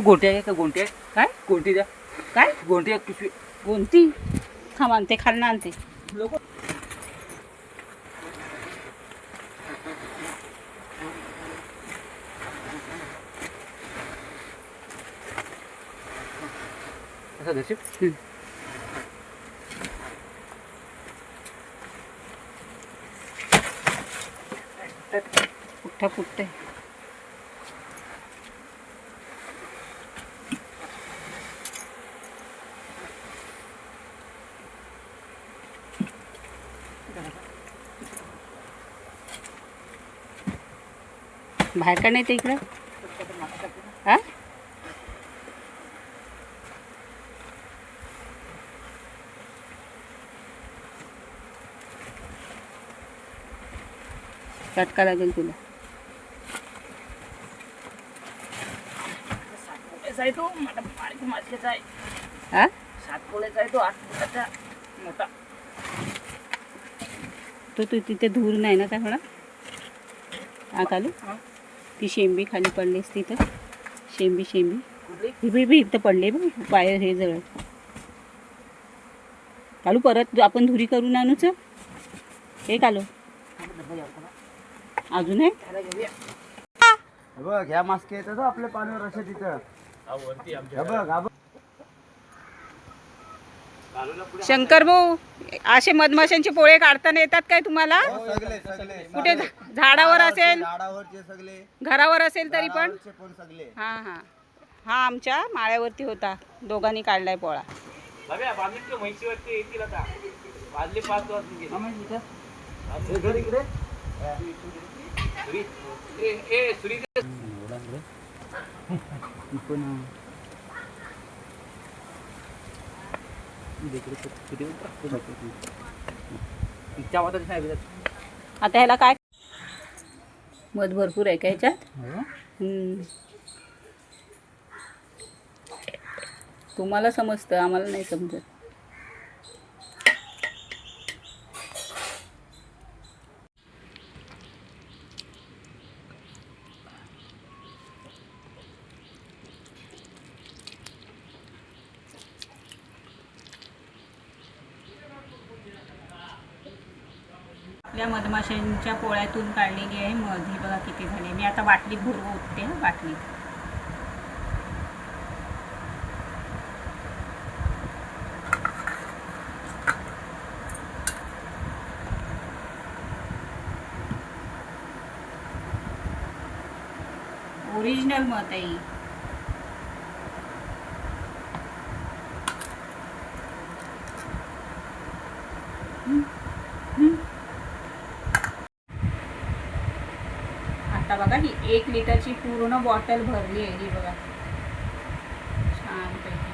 गोंटी आहे का? गोंटी आहे काय? गोंटी द्या. काय गोंटी आहे पिशवी. कोणती? थांब आणते, खालनं आणते. लोक असं देशील. पुठ्ठा फुटते. बाहेर का नाही ते इकडं? हा चटका लागेल तुला. आहे तो माणसाचा आहे. हा 7 पोळ्याचा आहे तो. 8 पोळ्याचा मोठा. तो तू तिथे धूर नाही ना काय म्हणा? हा कालू ती शेंबी खाली पडलीस तिथं. शेंबी कुठली? ही इथं पडले बघ पाय हे जवळ. कालू परत आपण धुरी करून आणूच. हे कालू अजून आहे. त्याला घेऊया. बघ ह्या मास्क येतात आपल्या पाण्यावर असं तिथं. बघ शंकर भाऊ, असे मधमाशांचे पोळे काढताना येतात काय तुम्हाला? सगळे सगळे कुठे झाडावर असेल, झाडावरचे सगळे, घरावर असेल तरी पण. घरावरचे पण सगळे. हा हा हा आमच्या माळ्यावरती होता. दोघांनी काढलाय पोळा. बाबा बांधून म्हैशीवरती येतील आता. वाजले 5 वाजून गेले. हे घर इकडे. सुरी. ए सुरी दे. आता ह्याला काय मध भरपूर आहे का ह्याच्यात? तुम्हाला समजतं, आम्हाला नाही समजत. आपल्या मधमाशांच्या पोळ्यातून काढलेली आहे मध. ही बघा किती झाली. मी आता बाटलीत भरून ओतते. बाटलीत ओरिजिनल मध आहे. आता बघा ही 1 लिटरची पूर्ण बॉटल भरली आहे. ही बघा छान पैकी.